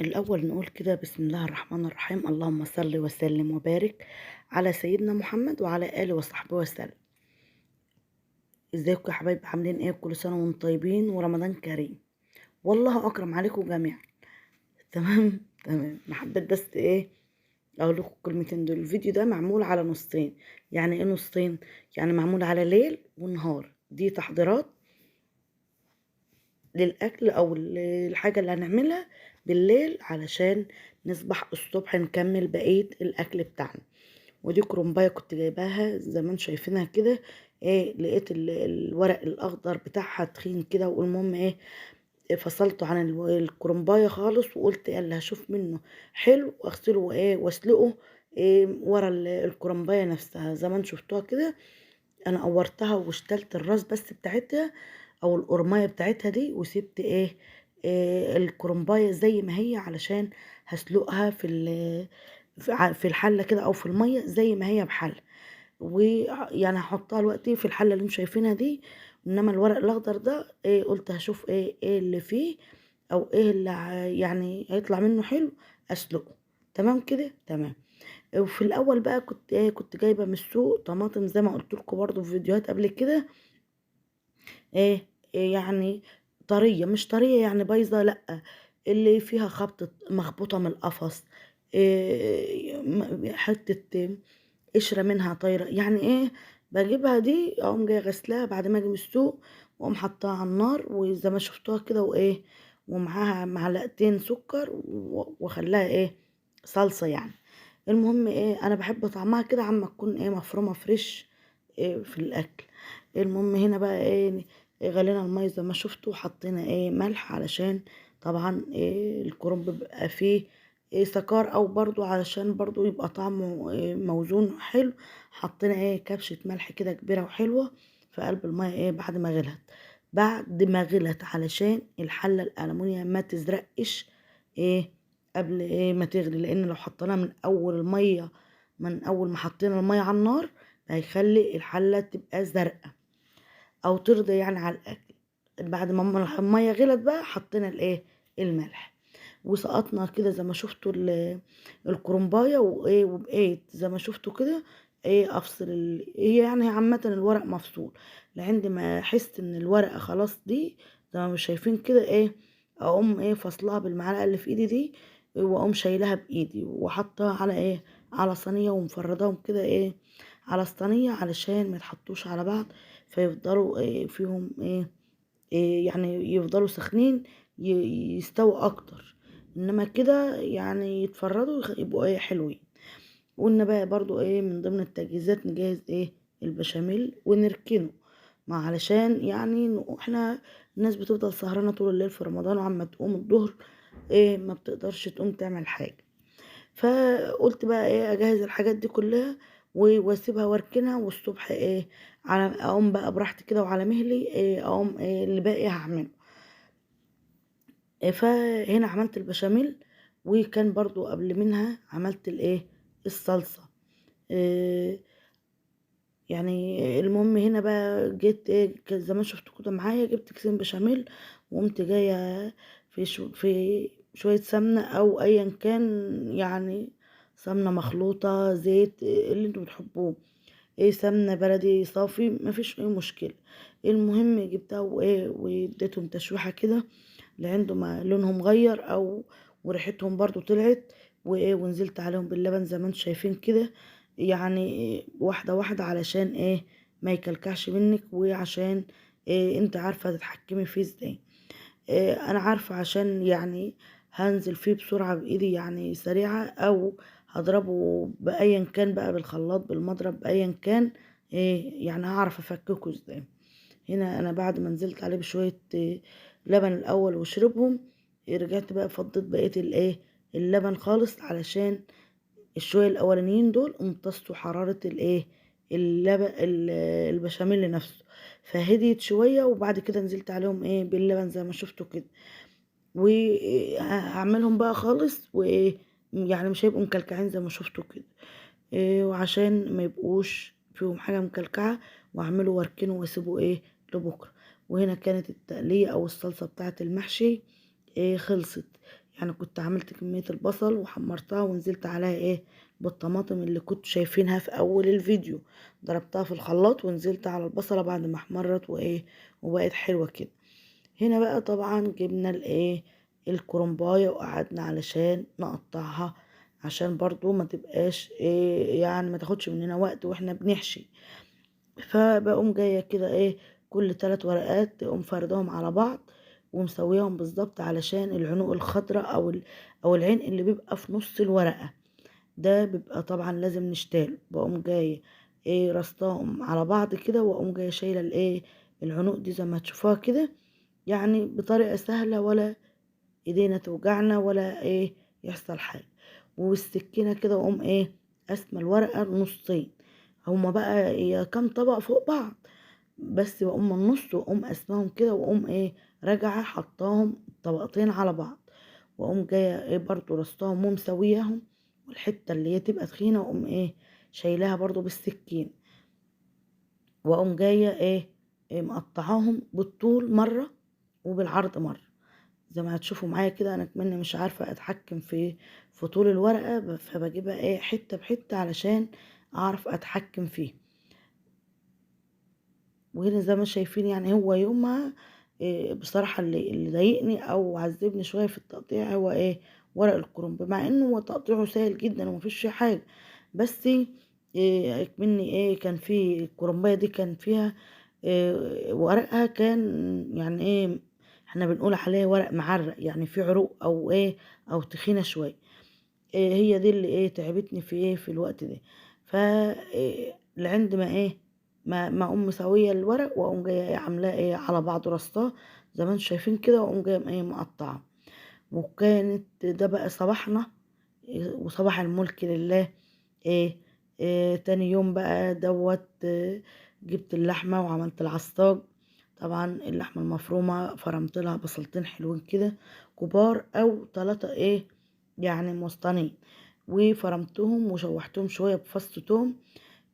الأول نقول كده بسم الله الرحمن الرحيم، اللهم صل وسلم وبارك على سيدنا محمد وعلى آله وصحبه وسلم. ازيكم يا حبايبي؟ عاملين ايه؟ كل سنة وانتم طيبين ورمضان كريم والله أكرم عليكم جميعا. تمام. أنا حبيت بس ايه أقول لكم الكلمتين دول. الفيديو ده معمول على نصين. يعني ايه نصين؟ يعني معمول على ليل ونهار. دي تحضيرات للأكل أو الحاجة اللي هنعملها بالليل علشان نصبح الصبح نكمل بقية الأكل بتاعنا. ودي كرومبايه كنت جايباها زي ما انتم شايفينها كده. ايه، لقيت الورق الاخضر بتاعها تخين كده، والمهم ايه، فصلته عن الكرومبايه خالص، وقلت يلا هشوف منه حلو واغسله وايه واسلقه. إيه ورا الكرومبايه نفسها زي ما انتم شفتوها كده. انا قورتها واشتلت الراس بس بتاعتها او القرمايه بتاعتها دي، وسبت إيه الكرومبايه زي ما هي علشان هسلقها في الحله كده او في الميه زي ما هي بحله. ويعني هحطها دلوقتي في الحله اللي انتم شايفينها دي. انما الورق الاخضر ده إيه، قلت هشوف ايه اللي فيه او ايه اللي يعني هيطلع منه حلو اسلقه. تمام كده تمام. وفي الاول بقى كنت جايبه من السوق طماطم زي ما قلت لكم برضو في فيديوهات قبل كده. إيه يعني طريه مش طريه يعني بايظه، لا، اللي فيها خبطه مخبوطه من القفص. إيه حته قشرة منها طايرة، يعني ايه. بجيبها دي اقوم جايه غسلاها بعد ما اجي من السوق، واقوم حطاها على النار وزي ما شفتوها كده وايه، ومعاها معلقتين سكر واخليها ايه صلصة يعني. المهم ايه، انا بحب طعمها كده عما تكون ايه مفرومة فريش إيه في الاكل. المهم هنا بقى ايه، غلينا المية زي ما شفتوا، وحطينا ايه ملح علشان طبعا إيه الكرنب بيبقى فيه إيه سكر، او برضو علشان برضو يبقى طعمه إيه موزون حلو. حطينا ايه كبشة ملح كده كبيرة وحلوة في قلب المية ايه بعد ما غلت علشان الحلة الألمونيا ما تزرقش ايه قبل ايه ما تغلي، لان لو حطيناها من اول ما حطينا المية على النار هيخلي الحلة تبقى زرقاء او ترضى يعني على الاكل. بعد ما المية غلت بقى حطينا الايه الملح، وسقطنا كده زي ما شفتوا الكرنبايه وايه، وبقيت زي ما شفتوا كده ايه افصل هي يعني عامه الورق مفصول. لعند ما احس ان الورقه خلاص دي زي ما مش شايفين كده ايه، اقوم ايه فصلها بالمعلقه اللي في ايدي دي، واقوم شايلها بايدي وحطها على ايه على صينيه ومفرداهم كده ايه على الصينيه علشان ما يتحطوش على بعض، فيفضلوا إيه فيهم إيه يعني يفضلوا سخنين، يستووا اكتر. انما كده يعني يتفردوا يبقوا ايه حلوين. وقلنا بقى برضو ايه من ضمن التجهيزات نجهز ايه البشاميل ونركنه، ما علشان يعني احنا الناس بتفضل سهرانة طول الليل في رمضان، وعما تقوم الظهر ايه ما بتقدرش تقوم تعمل حاجة. فقلت بقى ايه اجهز الحاجات دي كلها واسيبها واركنها، والصبح ايه على اقوم بقى براحتي كده وعلى مهلي ايه اقوم ايه اللي باقي هعمله. فهنا عملت البشاميل، وكان برضو قبل منها عملت الايه الصلصة. إيه يعني المهم هنا بقى جيت ايه زي ما شفتوا كده معايا، جبت كيسين بشاميل وقمت جاية في شوية سمنة او ايا كان، يعني سمنة مخلوطة زيت اللي انتوا بتحبوه، ايه سمنة بلدي صافي مفيش اي مشكلة. المهم جبتها وايه واديتهم تشويحة كده لعنده ما لونهم غير او وريحتهم برضو طلعت، وايه ونزلت عليهم باللبن زي ما انتم شايفين كده، يعني واحدة واحدة علشان ايه ما يكلكعش منك، وعشان إيه انت عارفة تتحكمي فيه ازاي. إيه انا عارفة عشان يعني هنزل فيه بسرعة بايدي يعني سريعة، او هضربه بايا كان بقى بالخلاط بالمضرب بايا كان، إيه يعني هعرف افككه ازاي. هنا انا بعد ما نزلت عليه بشوية لبن الاول وشربهم، رجعت بقى فضيت بقية الايه اللبن خالص علشان الشوية الاولانيين دول امتصوا حرارة الايه اللبن البشاميل نفسه، فهديت شوية. وبعد كده نزلت عليهم ايه باللبن زي ما شفتوا كده، وهعملهم بقى خالص، وايه يعني مش هيبقوا مكلكعين زي ما شفتوا كده. إيه وعشان ما يبقوش فيهم حاجة مكلكعة، واعمله واركنه واسيبه ايه لبكرة. وهنا كانت التقلية او الصلصة بتاعة المحشي إيه خلصت. يعني كنت عملت كمية البصل وحمرتها ونزلت عليها ايه بالطماطم اللي كنت شايفينها في اول الفيديو، ضربتها في الخلاط ونزلت على البصلة بعد ما احمرت وايه وبقت حلوة كده. هنا بقى طبعا جبنا الايه الكرنباية وقعدنا علشان نقطعها، عشان برضو ما تبقاش ايه يعني ما تاخدش مننا وقت واحنا بنحشي. فبقوم جاية كده ايه كل 3 ورقات تقوم فردهم على بعض ومسويهم بالظبط، علشان العنق الخضراء او العين اللي بيبقى في نص الورقة ده بيبقى طبعا لازم نشتاله. بقوم جاية ايه رصاهم على بعض كده، واقوم جاية شايلة الايه العنق دي زي ما تشوفوها كده، يعني بطريقة سهلة، ولا ايدينا توجعنا ولا ايه يحصل حاجة. والسكينة كده واقوم ايه قسمة الورقة نصين، هما بقى هي كام طبق فوق بعض، بس بقوم من النص واقوم قسمهم كده واقوم ايه راجعة حطاهم طبقتين على بعض، واقوم جاية ايه برضو رصاهم ومسوياهم، والحتة اللي هي تبقى تخينة واقوم ايه شايلاها برضو بالسكين، واقوم جاية إيه مقطعاهم بالطول مرة وبالعرض مرة. زي ما هتشوفوا معايا كده انا كمان مش عارفة اتحكم في طول الورقة، فبجيبها ايه حتة بحتة علشان اعرف اتحكم فيه. وهنا زي ما شايفين يعني هو يومها بصراحة اللي ضايقني او عذبني شوية في التقطيع هو ايه ورق الكرنب، مع انه هو تقطيعه سهل جدا ومفيش فيه حاجة، بس مني ايه كان في الكرنباية دي كان فيها ورقها كان يعني ايه احنا بنقول عليه ورق معرق، يعني في عروق او ايه او تخينة شوية. هي دي اللي ايه تعبتني في ايه في الوقت ده. ف لعند ما ايه ما اقوم مسويه الورق واقوم جايه ايه عاملاه ايه على بعض رصاه زي ما انتم شايفين كده، واقوم جايه ايه مقطعه. وكانت ده بقى صباحنا وصباح الملك لله. ايه, تاني يوم بقى دوت جبت اللحمه وعملت العصاج. طبعا اللحمه المفرومه فرمت لها بصلتين حلوين كده كبار او 3 ايه يعني مسطنين، وفرمتهم وشوحتهم شويه بفص توم.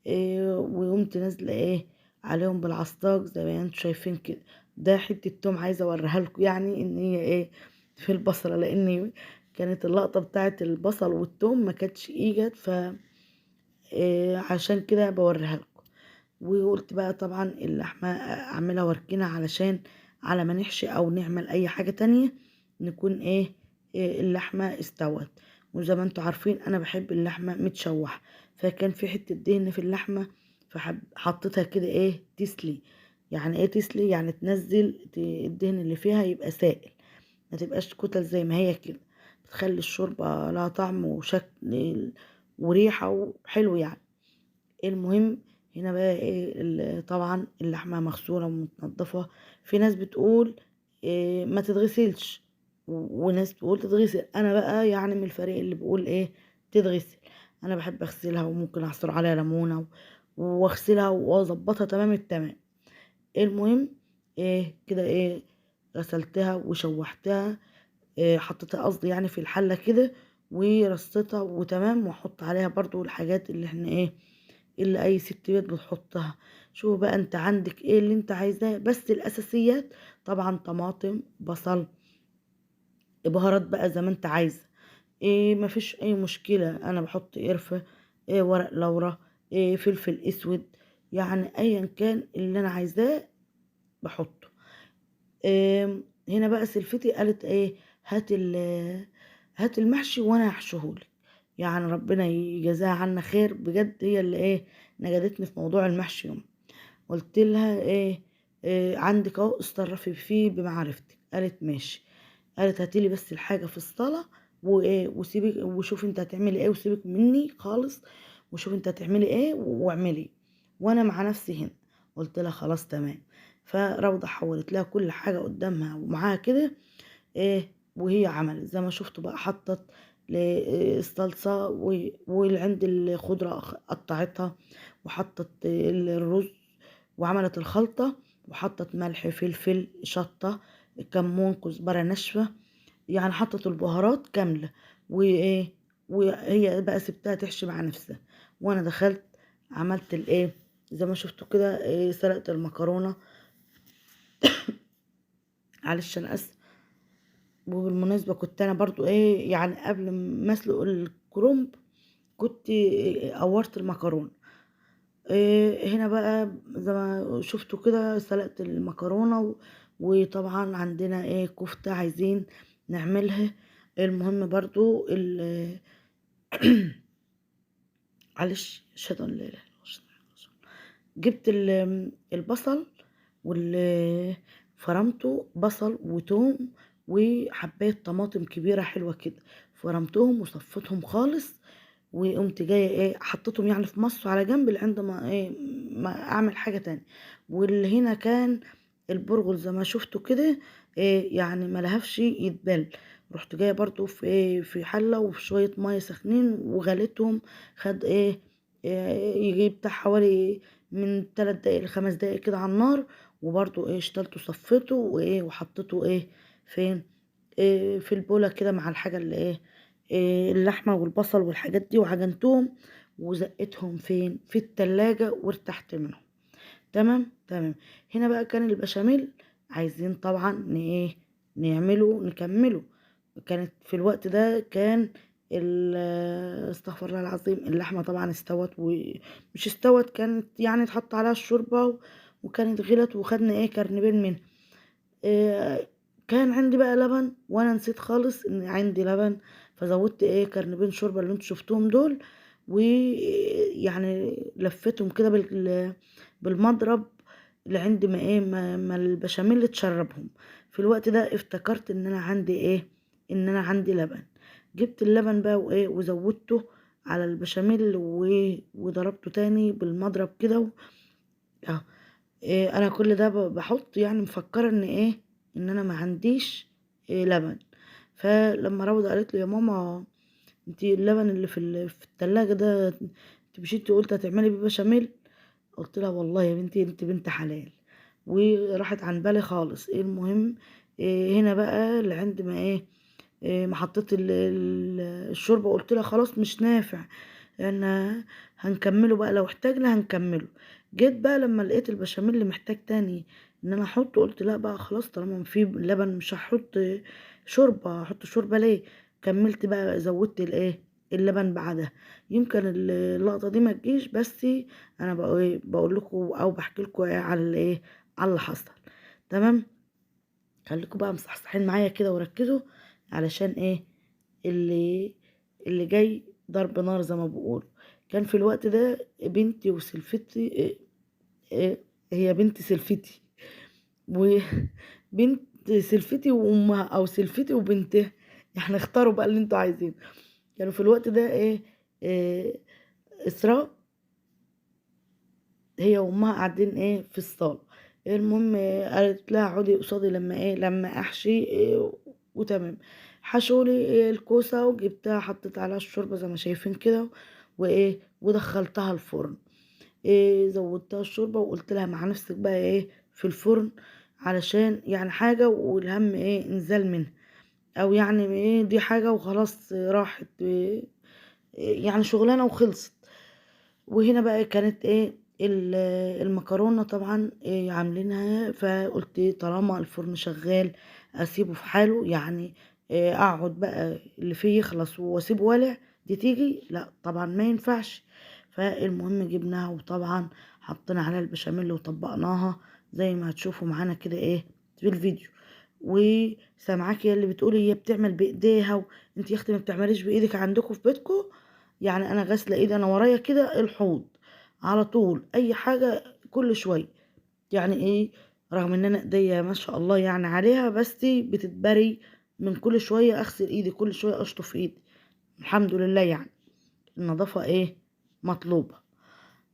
وقمت نازله ايه عليهم بالعصاج زي ما انتم شايفين كده. ده حته توم عايزه اوريها لكم يعني ان هي ايه في البصله، لان كانت اللقطه بتاعت البصل والثوم ما كانتش ايجت، ف عشان كده بوريها لكم. وقلت بقى طبعا اللحمه اعملها واركنها علشان على ما نحشي او نعمل اي حاجه تانية نكون ايه اللحمه استوت. وزي ما انتم عارفين انا بحب اللحمه متشوحه، فكان في حته دهن في اللحمه فحطيتها كده ايه تسلي. يعني ايه تسلي؟ يعني تنزل الدهن اللي فيها يبقى سائل، ما تبقاش كتل زي ما هي كده، بتخلي الشوربه لها طعم وشكل وريحه وحلو يعني. المهم هنا بقى ايه طبعا اللحمه مغسوله ومتنضفه. في ناس بتقول إيه ما تتغسلش وناس بتقول تتغسل، انا بقى يعني من الفريق اللي بيقول ايه تتغسل. انا بحب اغسلها وممكن اعصر عليها ليمونه واغسلها واظبطها تمام التمام. المهم ايه كده ايه غسلتها وشوحتها، إيه حطيتها قصدي يعني في الحله كده ورصيتها وتمام، واحط عليها برضو الحاجات اللي احنا ايه اللي اي ست بيت بتحطها. شوف بقى انت عندك ايه اللي انت عايزاه، بس الاساسيات طبعا طماطم بصل بهارات بقى زي ما انت عايزه. إيه مفيش اي مشكله، انا بحط قرفه إيه ورق لورا إيه فلفل اسود، يعني ايا كان اللي انا عايزاه بحطه. إيه هنا بقى سلفتي قالت ايه هات المحشي وانا هحشيهولك. يعني ربنا يجازاها عنا خير بجد، هي اللي ايه نجدتني في موضوع المحشي يوم. قلت لها إيه عندك اهو اتصرفي فيه بمعرفتك. قالت ماشي. قالت هاتيلي بس الحاجه في الصاله وايه وسيبك وشوفي انت هتعملي ايه وسيبك مني خالص، وشوفي انت هتعملي ايه واعملي وانا مع نفسي هنا. قلت لها خلاص تمام. فروضة حولت لها كل حاجه قدامها ومعاها كده ايه، وهي عملت زي ما شفتوا بقى حطت الصلصة والعند الخضرة قطعتها، وحطت الرز وعملت الخلطة، وحطت ملح فلفل شطة كمون كزبرة ناشفة، يعني حطت البهارات كاملة وايه. وهي بقى سبتها تحشي مع نفسها، وانا دخلت عملت الايه زي ما شفتوا كده إيه سلقت المكرونة. معلش انا اسف. وبالمناسبة كنت انا برضو ايه يعني قبل ما اسلق الكرنب كنت قورت المكرونة. هنا بقى زي ما شفتوا كده سلقت المكرونة وطبعا عندنا ايه كفتة عايزين نعملها. المهم برضو معلش شهادة لا اله الا الله. جبت البصل فرمته بصل وتوم وحباية طماطم كبيرة حلوة كده، فرمتهم وصفيتهم خالص، وقمت جايه ايه حطيتهم يعني في مصر على جنب لعند ما ايه ما اعمل حاجه تانية. واللي هنا كان البرغل زي ما شفتوا كده إيه يعني ملهفش يتبل، رحت جايه برضو في ايه في حله وفي شويه ميه سخنين وغليتهم. خد يجي بتاع حوالي من 3 دقايق ل5 دقايق كده على النار، وبرضو ايه اشتلته صفيته وايه وحطيته ايه فين إيه في البولة كده مع الحاجة اللي إيه اللحمة والبصل والحاجات دي، وعجنتهم وزقتهم فين في التلاجة وارتحت منهم. تمام تمام. هنا بقى كان البشاميل عايزين طبعا ايه نعمله نكمله. كانت في الوقت ده كان استغفر الله العظيم اللحمة طبعا استوت ومش استوت، كانت يعني اتحط عليها الشوربة وكانت غلت وخدنا ايه كرنبين منها. إيه كان عندي بقى لبن وانا نسيت خالص ان عندي لبن، فزودت ايه كرنبين شوربه اللي انتوا شفتوهم دول، ويعني لفتهم كده بالمضرب لعند ما ايه ما البشاميل تشربهم. في الوقت ده افتكرت ان انا عندي ايه ان انا عندي لبن. جبت اللبن بقى وايه وزودته على البشاميل وضربته تاني بالمضرب كده اه. إيه انا كل ده بحط يعني مفكره ان ايه ان انا ما عنديش إيه لبن. فلما روضة قالت لي يا ماما انتي اللبن اللي في التلاجة ده انتي مشيتي قلت هتعملي بيه بشاميل، قلت لها والله يا بنتي انت بنت حلال، وراحت عن بالي خالص. ايه المهم إيه هنا بقى اللي عند ما ايه, إيه ما حطيت الشوربه قلت لها خلاص مش نافع انا هنكمله بقى لو احتاجنا هنكمله. جيت بقى لما لقيت البشاميل اللي محتاج تاني ان انا احطه قلت لا بقى خلاص طالما في لبن مش هحط شوربه، هحط شوربه ليه. كملت بقى زودت الايه اللبن بعدها. يمكن اللقطه دي ما تجيش بس انا بقول لكم او بحكي لكم ايه على الايه على اللي حصل. تمام. خليكم بقى مصحصحين معايا كده وركزوا علشان ايه اللي اللي جاي ضرب نار زي ما بقول. كان في الوقت ده بنتي وسلفتي إيه هي بنت سلفتي وبنت سلفتي وامها او سلفتي وبنتها يعني اختاروا بقى اللي انتوا عايزين. كانوا في الوقت ده إيه اسراء هي وامها قاعدين ايه في الصالة. المهم قالت لها اقعدي قصادي لما ايه لما احشي إيه وتمام. حشولي إيه الكوسة وجبتها حطيت عليها الشوربة زي ما شايفين كده وايه ودخلتها الفرن. إيه زودتها الشوربة وقلت لها مع نفسك بقى ايه في الفرن علشان يعني حاجة والهم ايه انزال منها، او يعني ايه دي حاجة وخلاص راحت إيه يعني شغلانة وخلصت. وهنا بقى كانت ايه المكرونة طبعا إيه عاملينها، فقلت طالما الفرن شغال اسيبه في حاله يعني إيه اقعد بقى اللي فيه يخلص واسيبه والع دي تيجي لا طبعا ما ينفعش. فالمهم جبناها وطبعا حطينا عليها البشاميل وطبقناها زي ما هتشوفوا معانا كده ايه في الفيديو. وسامعاكي اللي بتقولي هي بتعمل بايديها وانت يا اختي ما بتعمليش بايدك عندكم في بيتكم. يعني انا غاسله ايدي انا ورايا كده الحوض على طول اي حاجه كل شويه يعني ايه، رغم ان انا ايديا ما شاء الله يعني عليها بس بتتبري من كل شويه اغسل ايدي كل شويه اشطف ايدي. الحمد لله يعني النظافه ايه مطلوبه.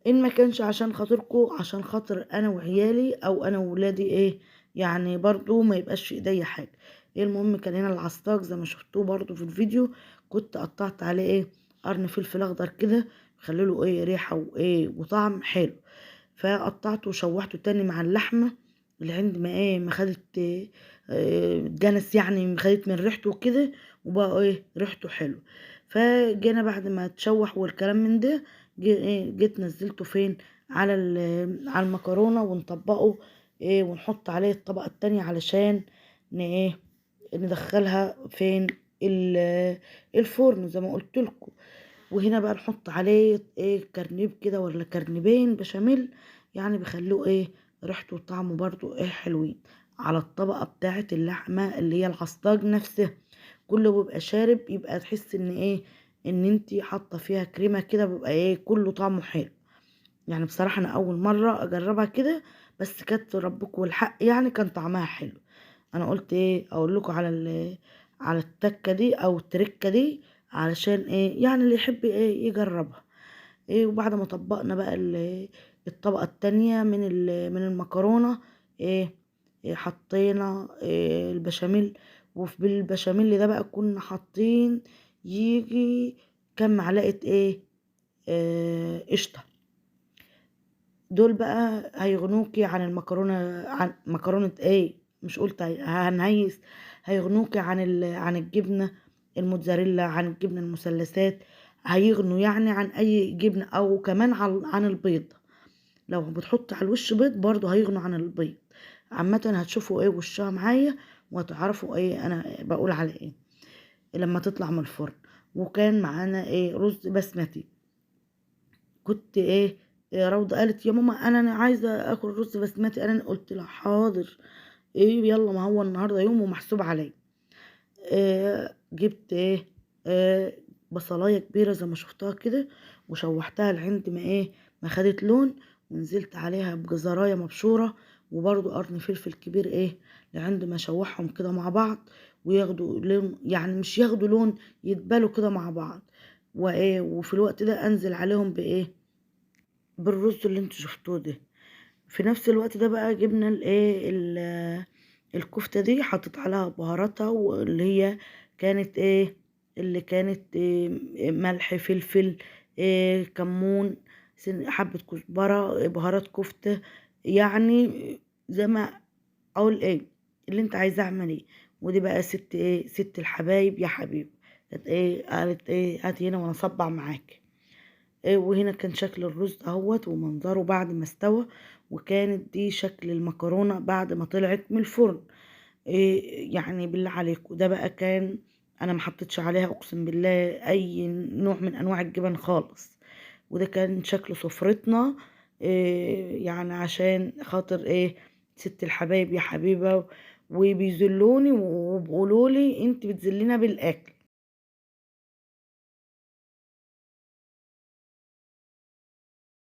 ان ما كانش عشان خاطركم عشان خاطر انا وعيالي او انا وولادي ايه يعني برضو ما يبقاش في ايديا حاجه. ايه المهم كان هنا العصاج زي ما شفتوه برضو في الفيديو كنت قطعت عليه ايه قرن فلفل اخضر كده خليله ايه ريحه وايه وطعم حلو. فقطعته وشوحته تاني مع اللحمه اللي عند ما ايه ما خدت جنس يعني خدت من ريحته كده وبقى ايه ريحته حلو. فجينا بعد ما تشوح والكلام من ده جيت نزلته فين على على المكرونه ونطبقه ايه ونحط عليه الطبقه التانية علشان ايه ندخلها فين؟ الفرن زي ما قلت لكم. وهنا بقى نحط عليه ايه كرنيب كده ولا كرنيبين بشاميل، يعني بيخلوه ايه ريحته وطعمه برضو ايه حلوين على الطبقة بتاعة اللحمة اللي هي العصاج نفسها. كله بيبقى شارب، يبقى تحس ان ايه ان انتي حاطة فيها كريمة كده، بيبقى ايه كله طعمه حلو. يعني بصراحة انا اول مرة اجربها كده، بس كانت ربكم والحق يعني كان طعمها حلو. انا قلت ايه اقول لكم على على التكة دي او التركة دي، علشان ايه يعني اللي يحب ايه يجربها. ايه وبعد ما طبقنا بقى الطبقة التانية من المكرونة، ايه, حطينا البشاميل. وفي بالبشاميل ده بقى كنا حاطين يجي كام معلقة ايه قشطة. دول بقى هيغنوكي عن المكرونة، عن مكرونة ايه مش قلت هنهيس، هيغنوكي عن عن الجبنة الموتزاريلا، عن الجبنة المثلثات. هيغنوا يعني عن اي جبنة، او كمان عن البيض. لو بتحط على الوش بيض برضو هيغنوا عن البيض. عامة هتشوفوا ايه وشها معايا، وهتعرفوا ايه انا بقول على ايه لما تطلع من الفرن. وكان معانا ايه رز بسمتي. كنت إيه روضة قالت يا ماما انا عايزه اكل رز بسمتي، انا قلت لها حاضر. ايه يلا ما هو النهارده يوم ومحسوب عليا. جبت بصلايه كبيره زي ما شفتها كده، وشوحتها لعند ما ما خدت لون، ونزلت عليها بجزرايه مبشوره، وبرضو قرن فلفل كبير لعند ما اشوحهم كده مع بعض، وياخدوا لون، يعني مش ياخدوا لون، يتبالوا كده مع بعض. وفي الوقت ده انزل عليهم بالرز اللي انتوا شفتوه ده. في نفس الوقت ده بقى جبنا الكفتة دي، حطيت عليها بهاراتها، واللي هي كانت اللي كانت ملح فلفل كمون، حبة كزبرة، بهارات كفتة، يعني زي ما اقول اللي انت عايزة اعمل ودي بقى ست ست الحبايب يا حبيب، كانت قالت هاتي هنا وانا اصبع معاك. وهنا كان شكل الرز اهوت ومنظره بعد ما استوى، وكانت دي شكل المكرونة بعد ما طلعت من الفرن. يعني بالله عليكم ده بقى كان، انا ما حطيتش عليها اقسم بالله اي نوع من انواع الجبن خالص. وده كان شكل سفرتنا، يعني عشان خاطر ست الحبايب يا حبيبة، وبيذلوني وبيقولوا لي انت بتذلينا بالاكل.